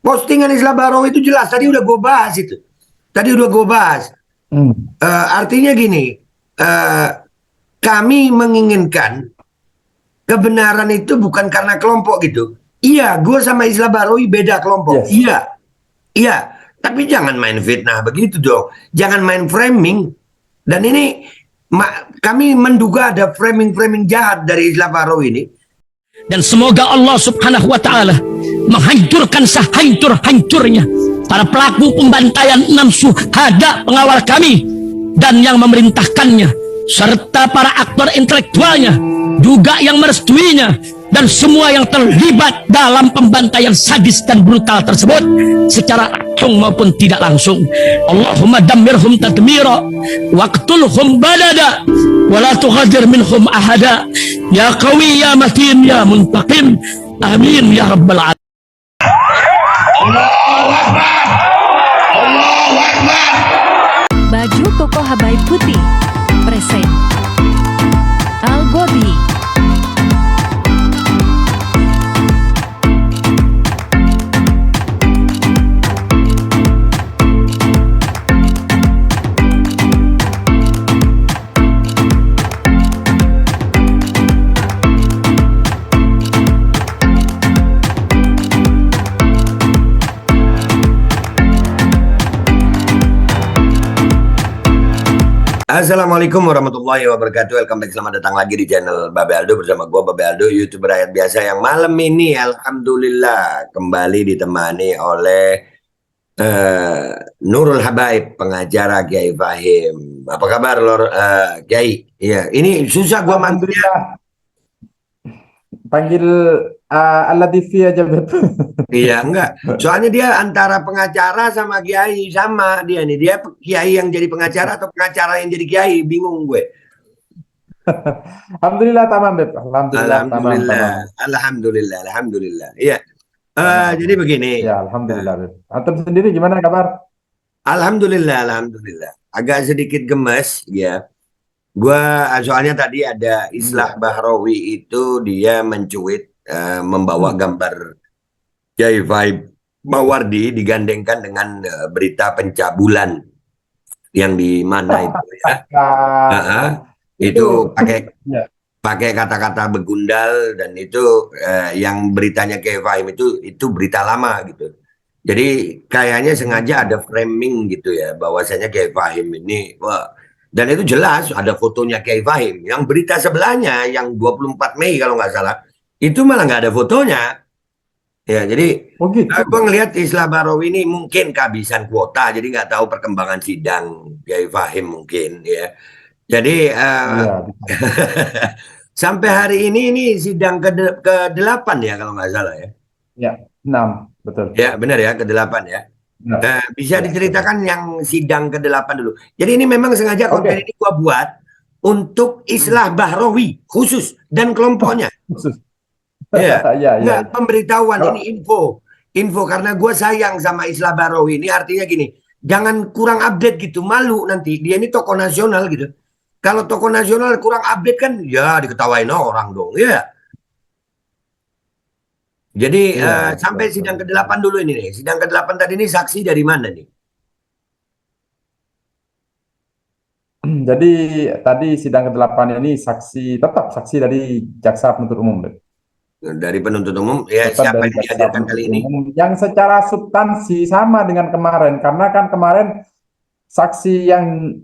Postingan Islah Barrow itu jelas. Tadi udah gue bahas itu. Tadi udah gue bahas. Artinya gini, kami menginginkan kebenaran itu bukan karena kelompok gitu. Iya, gue sama Islah Barrow beda kelompok. Yes. Iya. Tapi jangan main fitnah begitu dong. Jangan main framing. Dan ini kami menduga ada framing-framing jahat dari Islah Barrow ini. Dan semoga Allah subhanahu wa ta'ala menghancurkan sehancur-hancurnya para pelaku pembantaian 6 syuhada pengawal kami dan yang memerintahkannya, serta para aktor intelektualnya juga yang merestuinya, dan semua yang terlibat dalam pembantaian sadis dan brutal tersebut secara langsung maupun tidak langsung. Allahumma dammirhum tadmira waqtulhum badada wala tughadir minhum ahada ya qawi ya matin ya muntaqim amin ya rabbal alamin. Allahu Akbar. Allahu Akbar. Baju koko Habaib putih present Al Gobi. Assalamualaikum warahmatullahi wabarakatuh. Welcome back, selamat datang lagi di channel Babe Aldo bersama gue Babe Aldo, YouTuber rakyat biasa yang malam ini alhamdulillah kembali ditemani oleh Nurul Habaib, pengacara Kiai Fahim. Apa kabar Lor Kiai? Iya, ini susah gue manggilnya. Panggil Al-Latifi aja betul. Iya, enggak. Soalnya dia antara pengacara sama kiai, sama dia nih. Dia kiai yang jadi pengacara atau pengacara yang jadi kiai, bingung gue. Alhamdulillah tamam, Beb. Alhamdulillah, Alhamdulillah. tamam. Alhamdulillah, alhamdulillah. Iya. Jadi begini. Ya, alhamdulillah, Beb. Antum sendiri gimana kabar? Alhamdulillah, alhamdulillah. Agak sedikit gemes, ya. Gua soalnya tadi ada Islah Bahrawi itu dia mencuit membawa gambar Kiai Fahim Mawardi digandengkan dengan berita pencabulan yang di mana itu ya. Itu pakai kata-kata begundal, dan itu yang beritanya Kiai Fahim itu berita lama gitu. Jadi kayaknya sengaja ada framing gitu ya, bahwasanya Kiai Fahim ini dan itu jelas ada fotonya Kiai Fahim. Yang berita sebelahnya yang 24 Mei kalau nggak salah itu malah nggak ada fotonya. Ya, jadi gue ngelihat Islah Barrow ini mungkin kehabisan kuota, jadi nggak tahu perkembangan sidang Kiai Fahim mungkin ya. Jadi sampai hari ini sidang ke-8 ya kalau nggak salah ya. Ya, 6 betul. Ya benar ya, ke-8 ya. Bisa diceritakan yang sidang ke-8 dulu. Jadi ini memang sengaja konten ini gua buat untuk Islah Bahrawi khusus dan kelompoknya. Khusus. Nggak pemberitahuan, ini info karena gue sayang sama Islah Bahrawi ini. Artinya gini, jangan kurang update gitu, malu nanti. Dia ini tokoh nasional gitu. Kalau tokoh nasional kurang update kan ya diketawain orang dong ya. Jadi sampai sidang ke-8 dulu ini nih. Sidang ke-8 tadi ini saksi dari mana nih? Jadi tadi sidang ke-8 ini tetap saksi dari jaksa penuntut umum. Dari penuntut umum ya, siapa yang dihadirkan kali ini? Yang secara substansi sama dengan kemarin, karena kan kemarin saksi yang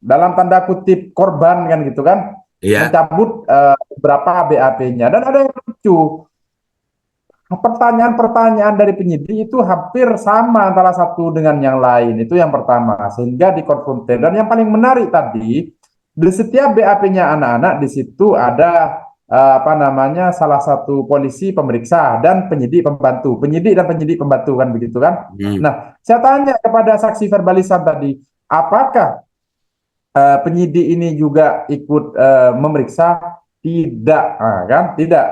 dalam tanda kutip korban kan gitu kan, mencabut beberapa BAP-nya, dan ada yang lucu. Pertanyaan-pertanyaan dari penyidik itu hampir sama antara satu dengan yang lain, itu yang pertama, sehingga dikonfrontir. Dan yang paling menarik tadi, di setiap BAP-nya anak-anak di situ ada salah satu polisi pemeriksa dan penyidik pembantu, kan begitu kan. Nah, saya tanya kepada saksi verbalisan tadi, apakah penyidik ini juga ikut memeriksa? Tidak, kan? Tidak.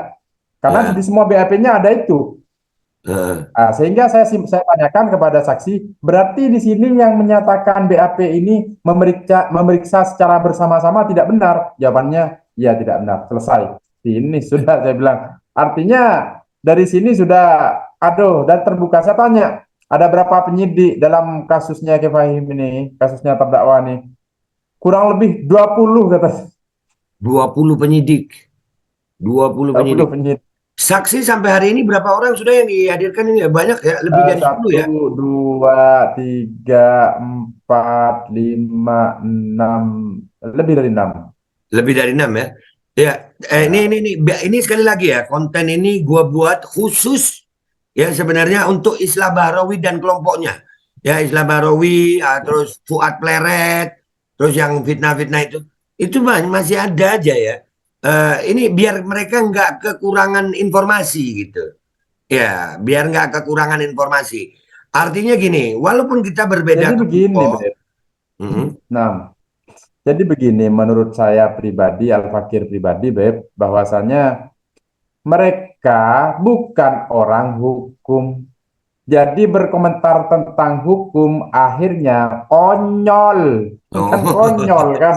Karena di semua BAP-nya ada itu. Sehingga saya tanyakan kepada saksi, berarti di sini yang menyatakan BAP ini memeriksa secara bersama-sama tidak benar? Jawabannya, ya tidak benar. Selesai. Ini sudah saya bilang. Artinya dari sini sudah aduh, dan terbuka. Saya tanya, ada berapa penyidik dalam kasusnya Ki Fahim ini, kasusnya terdakwa nih? Kurang lebih 20 kata. 20 penyidik. 20 20 penyidik. penyidik. Saksi sampai hari ini berapa orang sudah yang dihadirkan ini? Banyak ya, lebih dari 10 1, ya. 2, 3, 4, 5, 6, lebih dari 6. Lebih dari 6 ya. Ya, ini sekali lagi ya, konten ini gua buat khusus ya sebenarnya untuk Islah Bahrawi dan kelompoknya. Ya, Islah Bahrawi, terus Fuad Pleret, terus yang fitnah-fitnah itu masih ada aja ya. Ini biar mereka nggak kekurangan informasi gitu. Ya, biar nggak kekurangan informasi. Artinya gini, walaupun kita berbeda Jadi begini, kelompok, Beb. mm, Nah, jadi begini, menurut saya pribadi, Al-Fakir pribadi, Beb, bahwasanya mereka bukan orang hukum. Jadi berkomentar tentang hukum akhirnya konyol, kan konyol oh, kan.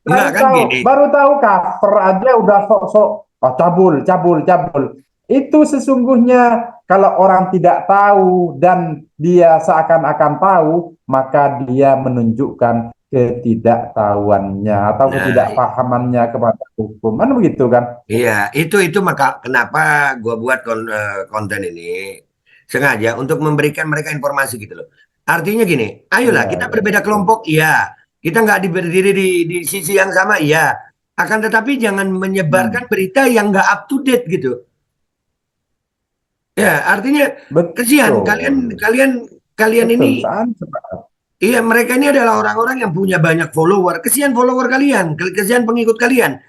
enggak kan gini. Baru tahu cover aja udah sok-sok oh, cabul, cabul, cabul. Itu sesungguhnya kalau orang tidak tahu dan dia seakan-akan tahu, maka dia menunjukkan ketidaktahuannya atau Nah, ketidakpahamannya kepada hukum. Kan begitu kan? iya, itu maka kenapa gua buat konten ini sengaja untuk memberikan mereka informasi gitu loh. Artinya gini, ayolah Iya, kita iya, berbeda betul. kelompok, iya. Kita nggak berdiri di sisi yang sama, iya. Akan tetapi jangan menyebarkan Hmm, berita yang nggak up to date gitu. Ya, artinya kesian kalian betul. kalian kalian Betul, ini. sangat sepakat. Iya, mereka ini adalah orang-orang yang punya banyak follower. Kesian follower kalian, kesian pengikut kalian.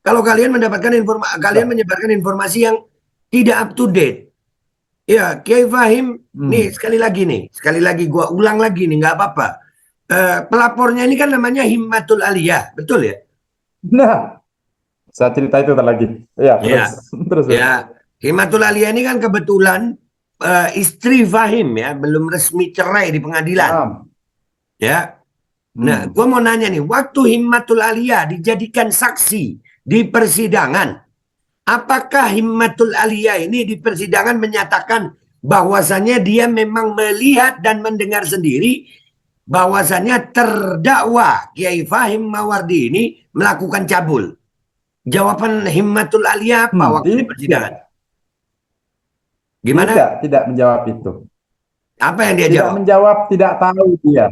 Kalau kalian mendapatkan informasi, kalian Lah, menyebarkan informasi yang tidak up to date. Ya, Kiai Fahim, nih hmm. sekali lagi gua ulang lagi nih, nggak apa-apa. Pelapornya ini kan namanya Himmatul Aliyah, betul ya? Nah, saya cerita itu lagi. Ya, terus, Ya, terus. Beb. ya. Himmatul Aliyah ini kan kebetulan istri Fahim ya, belum resmi cerai di pengadilan. Nah, Ya, nah, hmm. gua mau nanya nih, waktu Himmatul Aliyah dijadikan saksi di persidangan, apakah Himmatul Aliyah ini di persidangan menyatakan bahwasannya dia memang melihat dan mendengar sendiri bahwasannya terdakwa Kiai Fahim Mawardi ini melakukan cabul? Jawaban Himmatul Aliyah apa waktu di persidangan? Tidak, Gimana? tidak menjawab itu. Apa yang dia Tidak jawab? menjawab, tidak tahu dia.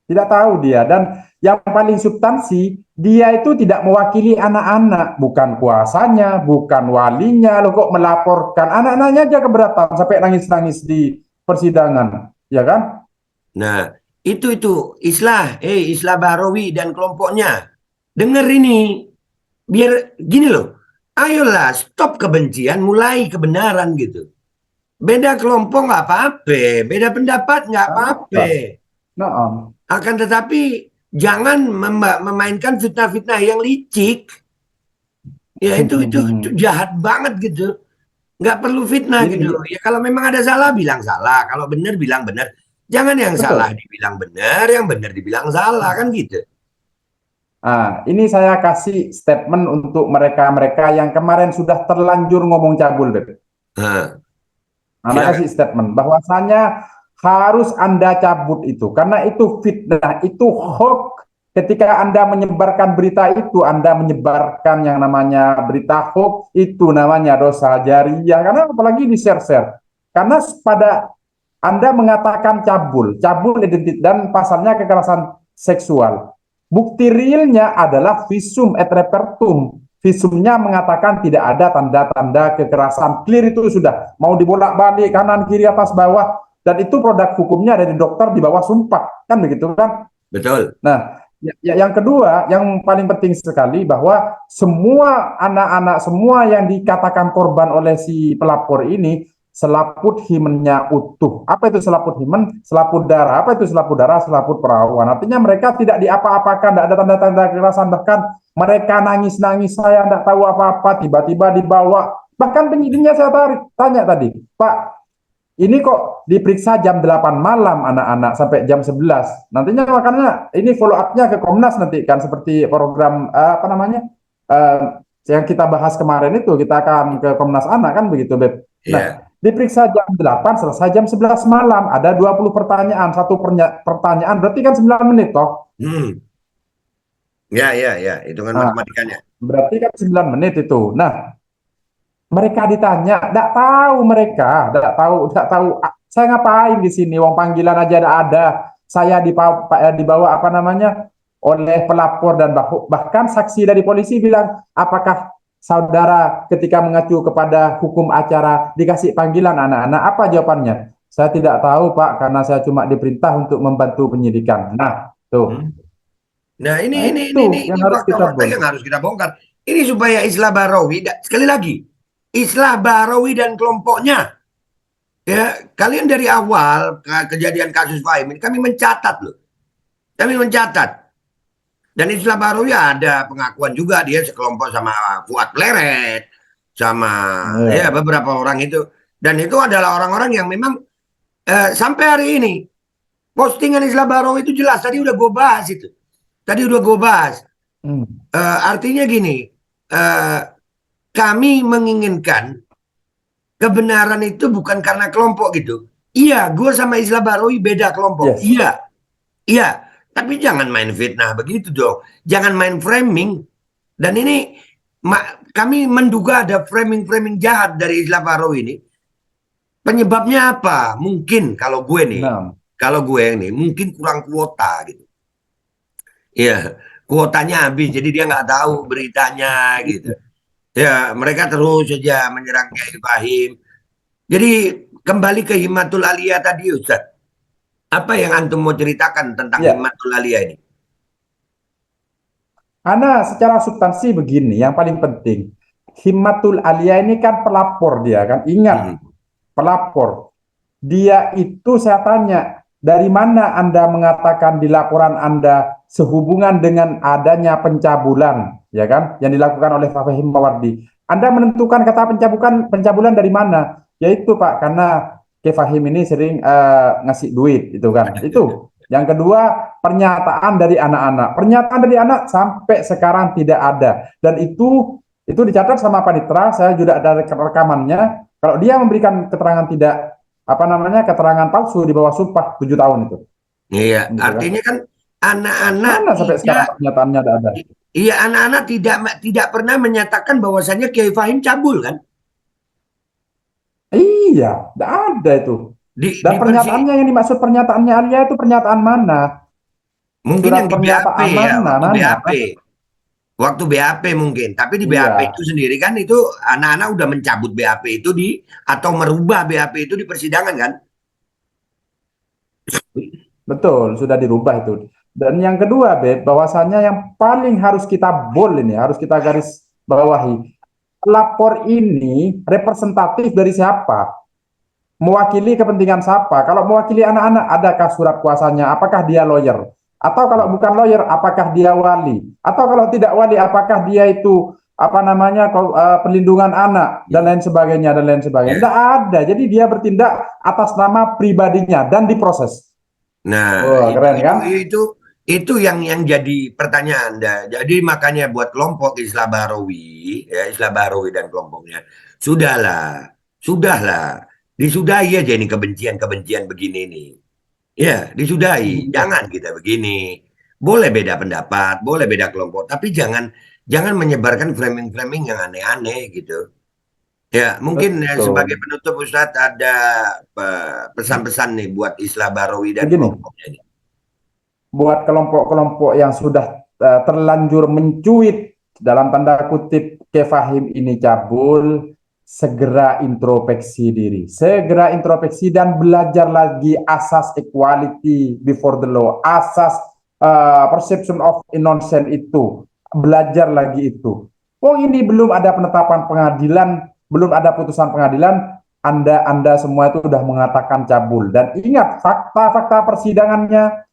Tidak tahu dia. Dan yang paling substansi, dia itu tidak mewakili anak-anak. Bukan kuasanya, bukan walinya. Loh kok melaporkan. Anak-anaknya aja keberatan sampai nangis-nangis di persidangan. Ya kan? Nah, itu Islah Bahrawi dan kelompoknya. Dengar ini, biar gini loh. Ayolah, stop kebencian, mulai kebenaran gitu. Beda kelompok nggak apa-apa, beda pendapat nggak apa-apa. Apa? Nah, Akan tetapi jangan memainkan fitnah-fitnah yang licik. Ya itu jahat banget gitu. Nggak perlu fitnah gitu. Ini Ya kalau memang ada salah bilang salah, kalau benar bilang benar. Jangan yang salah betul. dibilang benar, yang benar dibilang salah kan gitu. Ini saya kasih statement untuk mereka-mereka yang kemarin sudah terlanjur ngomong cabul, Beb. Nah, Anak silakan. kasih statement bahwasanya harus Anda cabut itu karena itu fitnah, itu hoax. Ketika Anda menyebarkan berita itu, Anda menyebarkan yang namanya berita hoax, itu namanya dosa jariyah. Karena apalagi di share-share. Karena pada Anda mengatakan cabul, cabul identitas dan pasalnya kekerasan seksual. Bukti realnya adalah visum et repertum. Visumnya mengatakan tidak ada tanda-tanda kekerasan. Clear itu sudah. Mau dibolak-balik kanan, kiri, atas, bawah. Dan itu produk hukumnya dari dokter di bawah sumpah. Kan begitu kan? Betul. Nah, yang kedua, yang paling penting sekali bahwa semua anak-anak, semua yang dikatakan korban oleh si pelapor ini, selaput himennya utuh. Apa itu selaput himen? Selaput darah. Apa itu selaput darah? Selaput perawan. Artinya mereka tidak diapa-apakan, tidak ada tanda-tanda kekerasan. Bahkan mereka nangis-nangis, saya tidak tahu apa-apa, tiba-tiba dibawa. Bahkan penyidiknya saya tanya tadi, Pak, ini kok diperiksa jam 8 malam anak-anak sampai jam 11. Nantinya makanya ini follow up-nya ke Komnas nanti kan seperti program apa namanya? yang kita bahas kemarin itu kita akan ke Komnas Anak kan begitu, Beb. Ya. Nah, Diperiksa jam 8, selesai jam 11 malam. Ada 20 pertanyaan, satu pertanyaan berarti kan 9 menit toh. Hmm. Ya, hitungan Nah, matematikanya. berarti kan 9 menit itu. Nah, mereka ditanya, tidak tahu mereka, tidak tahu. Saya ngapain di sini? Wong panggilan aja ada. Saya dibawa apa namanya oleh pelapor dan bahkan saksi dari polisi bilang, apakah saudara ketika mengacu kepada hukum acara dikasih panggilan anak-anak? Apa jawabannya? Saya tidak tahu Pak, karena saya cuma diperintah untuk membantu penyidikan. Nah, tuh. Hmm. Nah, Nah, ini itu yang harus kita fakta-fakta yang harus kita bongkar. Ini supaya Islah Barawi, sekali lagi, Islah Barawi dan kelompoknya, ya kalian dari awal kejadian kasus Fahim ini kami mencatat loh, kami mencatat. Dan Islah Barawi ada pengakuan juga dia sekelompok sama Fuad Pleret, sama ya Ya. beberapa orang itu. Dan itu adalah orang-orang yang memang sampai hari ini postingan Islah Barawi itu jelas. Tadi udah gue bahas itu. Tadi udah gue bahas. Hmm. Artinya gini, kami menginginkan kebenaran itu bukan karena kelompok gitu. Iya, gue sama Islah Barawi beda kelompok. Yes. Iya, iya. Tapi jangan main fitnah begitu dong. Jangan main framing. Dan ini kami menduga ada framing-framing jahat dari Islah Barawi ini. Penyebabnya apa? Mungkin kalau gue nih, Nah, mungkin kurang kuota gitu. Iya, kuotanya habis, jadi dia nggak tahu beritanya gitu. Ya, mereka terus saja menyerang Kiai Fahim. Jadi kembali ke Himmatul Aliyah tadi, Ustaz. Apa yang antum mau ceritakan tentang ya. Himmatul Aliyah ini? Karena secara substansi begini, yang paling penting, Himmatul Aliyah ini kan pelapor dia kan. Ingat, Hmm. pelapor. Dia itu saya tanya, dari mana Anda mengatakan di laporan Anda sehubungan dengan adanya pencabulan, ya kan, yang dilakukan oleh Pak Fahim Mawardi. Anda menentukan kata pencabulan dari mana? Yaitu Pak, karena Ke Fahim ini sering ngasih duit, itu kan. Itu. Yang kedua, pernyataan dari anak-anak. Pernyataan dari anak sampai sekarang tidak ada. Dan itu dicatat sama Panitra, saya juga ada rekamannya. Kalau dia memberikan keterangan tidak apa namanya keterangan palsu di bawah sumpah 7 tahun itu, Iya, gitu kan? artinya kan anak-anak Mana sampai sekarang tidak, pernyataannya tidak ada? iya anak-anak tidak pernah menyatakan bahwasannya Kiai Fahim cabul kan? Iya, tidak ada itu. Dan Di pernyataannya yang dimaksud pernyataannya Alia itu pernyataan mana? mungkin Surat yang di BAP pernyataan ya, mana? waktu Mana? BAP. Waktu BAP mungkin, tapi di BAP Iya, itu sendiri kan itu anak-anak udah mencabut BAP itu atau merubah BAP itu di persidangan kan? betul, sudah dirubah itu. Dan yang kedua, Beb, bahwasannya yang paling harus kita ini, harus kita garis bawahi. Lapor ini representatif dari siapa? Mewakili kepentingan siapa? Kalau mewakili anak-anak, adakah surat kuasanya? Apakah dia lawyer? Atau kalau bukan lawyer, apakah dia wali? Atau kalau tidak wali, apakah dia itu apa namanya perlindungan anak dan lain sebagainya dan lain sebagainya? Ya. Tidak ada. Jadi dia bertindak atas nama pribadinya dan diproses. Nah, Wah, keren kan? itu yang jadi pertanyaan. Jadi makanya buat kelompok Islah Barawi, ya Islah Barawi dan kelompoknya, sudahlah, disudahi aja ini kebencian-kebencian begini nih. Ya, disudahi. Iya, Jangan kita begini. Boleh beda pendapat, boleh beda kelompok, tapi jangan menyebarkan framing-framing yang aneh-aneh gitu. Ya, mungkin sebagai betul. penutup Ustadz ada pesan-pesan nih buat Islah Barawi dan Begini, kelompoknya ini. buat kelompok-kelompok yang sudah terlanjur mencuit dalam tanda kutip Ke Fahim ini cabul, segera introspeksi diri, segera introspeksi dan belajar lagi asas equality before the law, asas perception of innocence itu, belajar lagi itu. Oh ini belum ada penetapan pengadilan, belum ada putusan pengadilan, Anda semua itu sudah mengatakan cabul. Dan ingat fakta-fakta persidangannya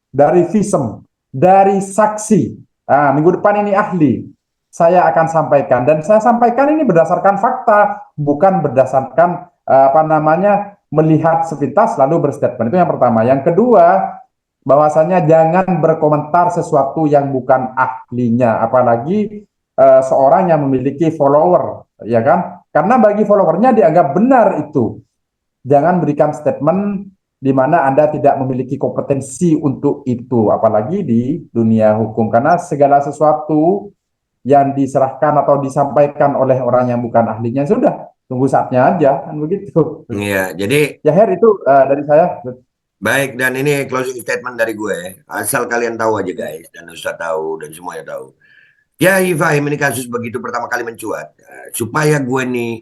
dari visum, dari saksi. Nah, minggu depan ini ahli. Saya akan sampaikan dan saya sampaikan ini berdasarkan fakta, bukan berdasarkan apa namanya melihat sepintas lalu berstatement. Itu yang pertama. Yang kedua, bahwasanya jangan berkomentar sesuatu yang bukan ahlinya, apalagi seorang yang memiliki follower, ya kan? Karena bagi followernya dianggap benar itu. Jangan berikan statement di mana Anda tidak memiliki kompetensi untuk itu, apalagi di dunia hukum. Karena segala sesuatu yang diserahkan atau disampaikan oleh orang yang bukan ahlinya, sudah, tunggu saatnya aja, kan begitu. Iya, jadi Ya, Her, itu dari saya. baik, dan ini closing statement dari gue. Asal kalian tahu aja guys, dan Ustaz tahu, dan semuanya tahu. Ya, Fahim, ini kasus begitu pertama kali mencuat. Supaya gue nih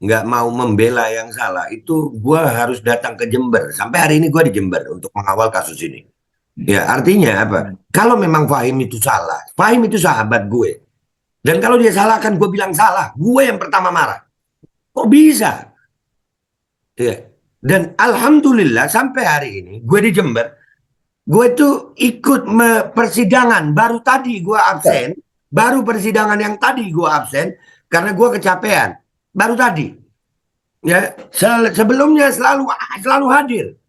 nggak mau membela yang salah, itu gue harus datang ke Jember. Sampai hari ini gue di Jember untuk mengawal kasus ini. Ya, artinya apa? Kalau memang Fahim itu salah, Fahim itu sahabat gue. Dan kalau dia salah kan gue bilang salah. Gue yang pertama marah. Kok bisa? Ya. Dan alhamdulillah sampai hari ini gue di Jember, gue tuh ikut persidangan. Baru tadi gue absen. Baru persidangan yang tadi gue absen karena gue kecapean. Baru tadi. Ya, sebelumnya selalu hadir.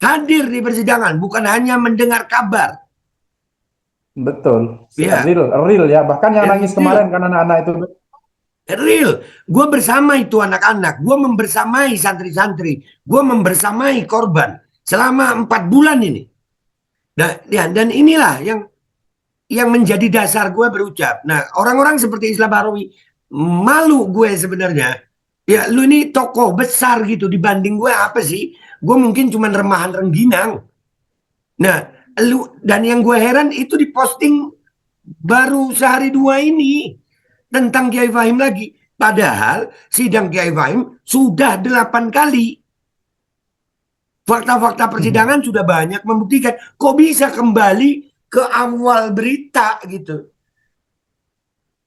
Hadir di persidangan, bukan hanya mendengar kabar. Betul, Iya. real ya. Bahkan yang Ya, nangis real. kemarin karena anak-anak itu. Real, gue bersama itu anak-anak, gue membersamai santri-santri, gue membersamai korban selama 4 bulan ini. Dan inilah yang menjadi dasar gue berucap. Nah, orang-orang seperti Islam Bahrawi, malu gue sebenarnya. Ya, lu ini tokoh besar gitu, dibanding gue apa sih? Gue mungkin cuma remahan rengginang. Nah, dan yang gue heran itu diposting baru sehari 2 ini tentang Kiai Fahim lagi. Padahal sidang Kiai Fahim sudah 8 kali. Fakta-fakta persidangan sudah banyak membuktikan. Kok bisa kembali ke awal berita gitu?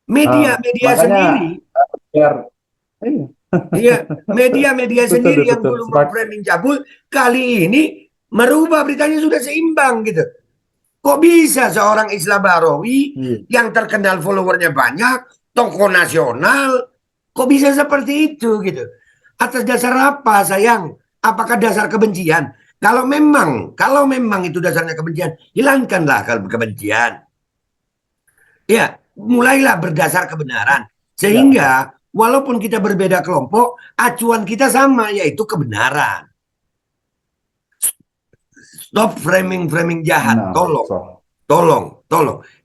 Media-media Makanya, sendiri. biar, Iya, media-media Betul, sendiri yang betul. dulu memframing cabul, kali ini merubah beritanya sudah seimbang gitu. Kok bisa seorang Islam Bahrawi yang terkenal followernya banyak, tokoh nasional, kok bisa seperti itu gitu? Atas dasar apa, sayang? Apakah dasar kebencian? Kalau memang itu dasarnya kebencian, hilangkanlah kebencian. Ya, mulailah berdasar kebenaran. Sehingga walaupun kita berbeda kelompok, acuan kita sama, yaitu kebenaran. Stop framing jahat, tolong.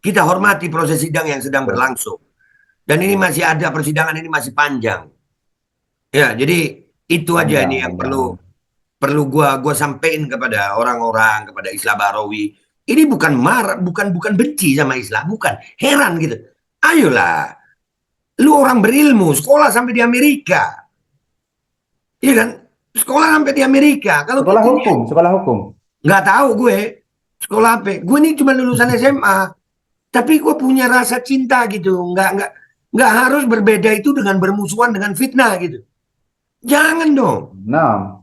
Kita hormati proses sidang yang sedang berlangsung. Dan ini masih ada persidangan, ini masih panjang. Ya, jadi itu aja ini yang perlu gua sampein kepada orang-orang, kepada Islam Bahrawi. Ini bukan marah, bukan benci sama Islam, bukan. Heran gitu. Ayolah. Lu orang berilmu, sekolah sampai di Amerika. Iya kan? Sekolah sampai di Amerika. Kalau sekolah hukum. Nggak tahu gue sekolah apa. Gue ini cuma lulusan SMA. Tapi gue punya rasa cinta gitu. Nggak harus berbeda itu dengan bermusuhan dengan fitnah gitu. Jangan dong. Nah.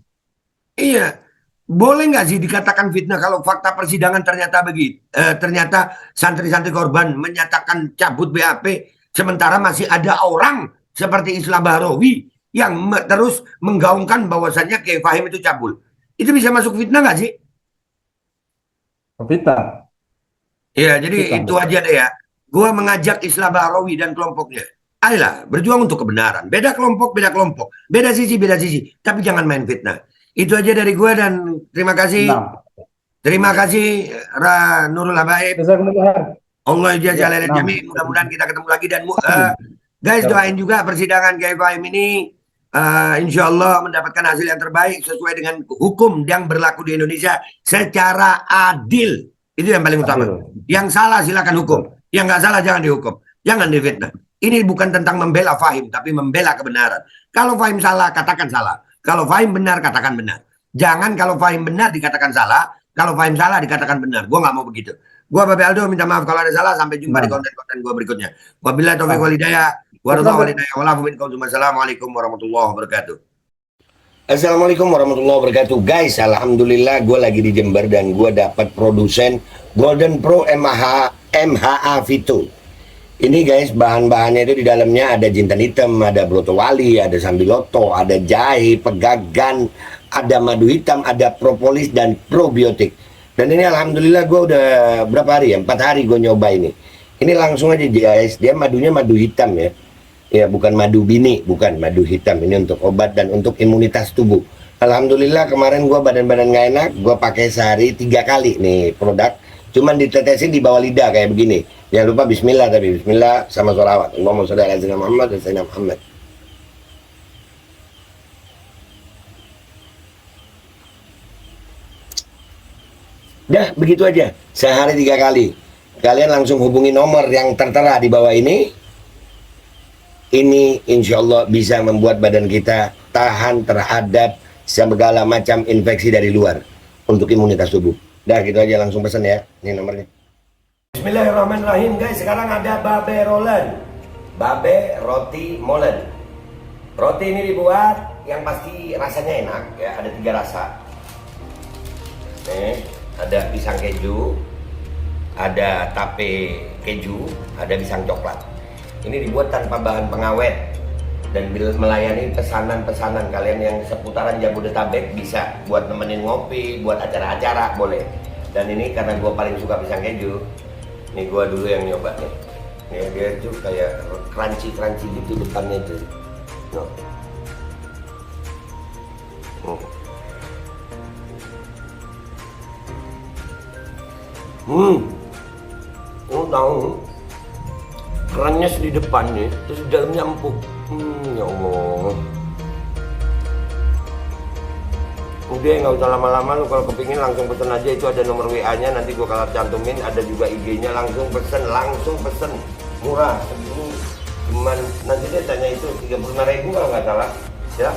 Iya. Boleh nggak sih dikatakan fitnah kalau fakta persidangan ternyata begitu? Ternyata santri-santri korban menyatakan cabut BAP. Sementara masih ada orang seperti Islam Bahrawi yang terus menggaungkan bahwasannya Kiai Fahim itu cabul. Itu bisa masuk fitnah nggak sih? Fitnah. Ya, jadi itu aja deh ya. Gua mengajak Islam Bahrawi dan kelompoknya. Ayolah, berjuang untuk kebenaran. Beda kelompok. Beda sisi. Tapi jangan main fitnah. Itu aja dari gua dan terima kasih. Terima kasih Nurul Habaib. Allah jalla jami. Mudah-mudahan kita ketemu lagi dan guys doain juga persidangan Kiai Fahim ini insya Allah mendapatkan hasil yang terbaik sesuai dengan hukum yang berlaku di Indonesia secara adil. Itu yang paling utama. Yang salah silakan hukum, yang nggak salah jangan dihukum, jangan difitnah. Ini bukan tentang membela Fahim, tapi membela kebenaran. Kalau Fahim salah, katakan salah. Kalau Fahim benar, katakan benar. Jangan kalau Fahim benar dikatakan salah, kalau Fahim salah dikatakan benar. Gua nggak mau begitu. Gua Babe Aldo minta maaf kalau ada salah. Sampai jumpa di konten-konten gua berikutnya. Wabillahi taufiq wal hidayah. Wassalamualaikum warahmatullahi wabarakatuh. Assalamualaikum warahmatullahi wabarakatuh. Guys, alhamdulillah gue lagi di Jember dan gue dapat produsen Golden Pro MHA Vito. Ini guys, bahan-bahannya itu di dalamnya ada jintan hitam, ada broto wali, ada sambiloto, ada jahe, pegagan, ada madu hitam, ada propolis dan probiotik. Dan ini alhamdulillah gue udah berapa hari ya? 4 hari gue nyoba ini. Ini langsung aja guys, dia madunya madu hitam ya. Ya, bukan madu bini, bukan madu hitam. Ini untuk obat dan untuk imunitas tubuh. Alhamdulillah kemarin gua badan-badan nggak enak, gua pakai sehari 3 kali nih produk. Cuman ditetesin di bawah lidah kayak begini. Jangan lupa bismillah, tapi bismillah sama sholawat. Allahumma sholli ala sayyidina Muhammad dan sayyidina Muhammad. Dah, begitu aja. Sehari 3 kali. Kalian langsung hubungi nomor yang tertera di bawah ini. Ini insya Allah bisa membuat badan kita tahan terhadap segala macam infeksi dari luar untuk imunitas tubuh. Dah gitu aja, langsung pesan ya. Ini nomornya. Bismillahirrahmanirrahim guys. Sekarang ada babe rolen, babe roti molen. Roti ini dibuat yang pasti rasanya enak ya. Ada 3 rasa. Nih, ada pisang keju, ada tape keju, ada pisang coklat. Ini dibuat tanpa bahan pengawet dan melayani pesanan-pesanan kalian yang seputaran Jabodetabek, bisa buat nemenin ngopi, buat acara-acara boleh. Dan ini karena gue paling suka pisang keju, nih gue dulu yang nyoba nih. Nih dia tuh kayak crunchy gitu depannya tuh. No. Tahu kerannya di depannya, terus di dalamnya empuk. Ya Allah. Udah nggak usah lama-lama, lu kalau kepingin langsung pesen aja, itu ada nomor WA-nya, nanti gua kalau cantumin, ada juga IG-nya, langsung pesen, murah. Cuman nanti dia tanya itu 35.000 kalau nggak salah, ya.